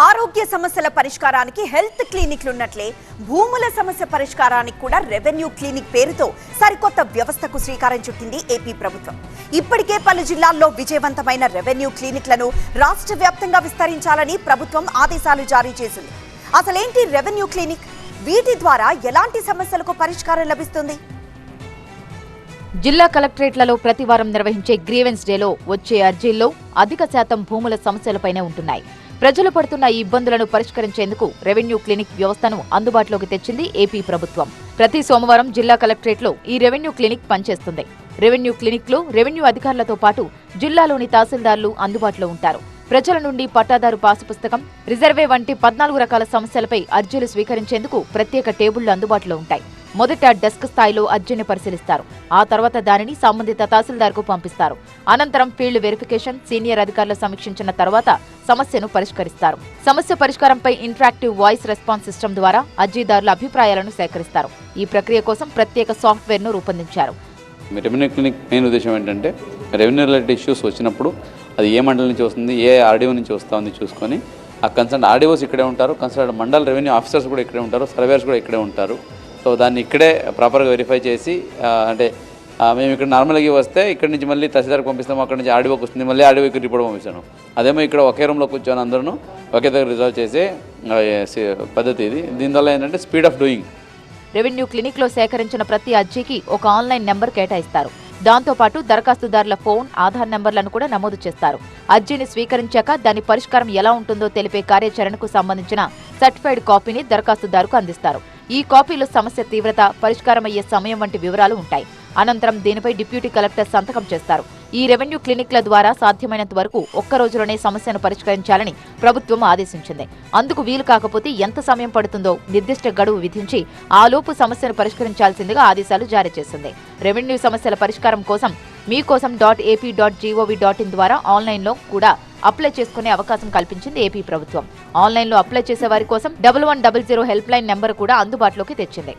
ఆరోగ్య సమస్యల పరిష్కారానికి హెల్త్ క్లినిక్లు ఉన్నట్లే భూముల సమస్య పరిష్కారానికి కూడా రెవెన్యూ క్లినిక్ పేరుతో సరికొత్త వ్యవస్థకు శ్రీకారం చుట్టింది ఏపీ ప్రభుత్వం. ఇప్పటికే పలు జిల్లాల్లో విజయవంతమైన రెవెన్యూ క్లినిక్లను రాష్ట్ర వ్యాప్తంగా విస్తరించాలని ప్రభుత్వం ఆదేశాలు జారీ చేసింది. అసలేంటి రెవెన్యూ క్లినిక్? వీటి ద్వారా ఎలాంటి సమస్యలకు పరిష్కారం లభిస్తుంది? జిల్లా కలెక్టరేట్లలో ప్రతివారం నిర్వహించే గ్రీవెన్స్ డేలో వచ్చే అర్జీల్లో అధిక శాతం భూముల సమస్యలపైనే ఉంటున్నాయి. ప్రజలు పడుతున్న ఈ ఇబ్బందులను పరిష్కరించేందుకు రెవెన్యూ క్లినిక్ వ్యవస్థను అందుబాటులోకి తెచ్చింది ఏపీ ప్రభుత్వం. ప్రతి సోమవారం జిల్లా కలెక్టరేట్లో ఈ రెవెన్యూ క్లినిక్ పనిచేస్తుంది. రెవెన్యూ క్లినిక్లో రెవెన్యూ అధికారులతో పాటు జిల్లాలోని తహసీల్దార్లు అందుబాటులో ఉంటారు. ప్రజల నుండి పట్టాదారు పాసు పుస్తకం, రిజర్వే వంటి 14 రకాల సమస్యలపై అర్జీలు స్వీకరించేందుకు ప్రత్యేక టేబుళ్లు అందుబాటులో ఉంటాయి. మొదట డెస్క్ స్థాయిలో అర్జీని పరిశీలిస్తారు. ఆ తర్వాత దానిని సంబంధిత తహసీల్దార్కు పంపిస్తారు. అనంతరం ఫీల్డ్ వెరిఫికేషన్, సీనియర్ అధికారులు సమీక్షించిన తర్వాత సమస్యను పరిష్కరిస్తారు. సమస్య పరిష్కారంపై ఇంటరాక్టివ్ వాయిస్ రెస్పాన్స్ సిస్టమ్ ద్వారా అర్జీదారుల అభిప్రాయాలను సేకరిస్తారు. ఈ ప్రక్రియ కోసం ప్రత్యేక సాఫ్ట్వేర్ను రూపొందించారు. రెవెన్యూ క్లినిక్ మెయిన్ ఉద్దేశం ఏంటంటే రెవెన్యూ రిలేటెడ్ ఇష్యూస్ వచ్చినప్పుడు అది ఏ మండలం నుంచి వస్తుంది, ఏ ఆర్డీఓ నుంచి వస్తుంది చూసుకొని ఆ కన్సర్న్ ఆర్డీఓస్ ఇక్కడే ఉంటారు, కన్సర్న్ మండల్ రెవెన్యూ ఆఫీసర్స్ కూడా ఇక్కడే ఉంటారు, సర్వేయర్స్ కూడా ఇక్కడే ఉంటారు. సో దాన్ని ఇక్కడే ప్రాపర్గా వెరిఫై చేసి అంటే మేము ఇక్కడ నార్మల్గా వస్తే ఇక్కడ నుంచి మళ్ళీ తహసీల్దార్కి పంపిస్తాము, అక్కడ నుంచి ఆర్డీఓకి వస్తుంది, మళ్ళీ ఆర్డీఓకి రిపోర్ట్ పంపిస్తాను. అదేమో ఇక్కడ ఒకే రూమ్లో కూర్చొని అందరూ ఒకే దగ్గర రిజాల్వ్ చేసే పద్ధతి ఇది. దీనివల్ల ఏంటంటే స్పీడ్ ఆఫ్ డూయింగ్. రెవెన్యూ క్లినిక్లో సేకరించిన ప్రతి అర్జీకి ఒక ఆన్లైన్ నెంబర్ కేటాయిస్తారు. దాంతోపాటు దరఖాస్తుదారుల ఫోన్, ఆధార్ నెంబర్లను కూడా నమోదు చేస్తారు. అర్జీని స్వీకరించాక దాని పరిష్కారం ఎలా ఉంటుందో తెలిపే కార్యాచరణకు సంబంధించిన సర్టిఫైడ్ కాపీని దరఖాస్తుదారుకు అందిస్తారు. ఈ కాపీలో సమస్య తీవ్రత, పరిష్కారమయ్యే సమయం వంటి వివరాలు ఉంటాయి. అనంతరం దీనిపై డిప్యూటీ కలెక్టర్ సంతకం చేస్తారు. ఈ రెవెన్యూ క్లినిక్ల ద్వారా సాధ్యమైనంత వరకు ఒక్క రోజులోనే సమస్యను పరిష్కరించాలని ప్రభుత్వం ఆదేశించింది. అందుకు వీలు కాకపోతే ఎంత సమయం పడుతుందో నిర్దిష్ట గడువు విధించి ఆలోపు సమస్యను పరిష్కరించాల్సిందిగా ఆదేశాలు జారీ చేసింది. రెవెన్యూ సమస్యల పరిష్కారం కోసం meekosam.ap.gov.in ద్వారా ఆన్లైన్లో కూడా అప్లై చేసుకునే అవకాశం కల్పించింది ఏపీ ప్రభుత్వం. ఆన్లైన్లో అప్లై చేసే వారి కోసం 1100 హెల్ప్ లైన్ నెంబర్ కూడా అందుబాటులోకి తెచ్చింది.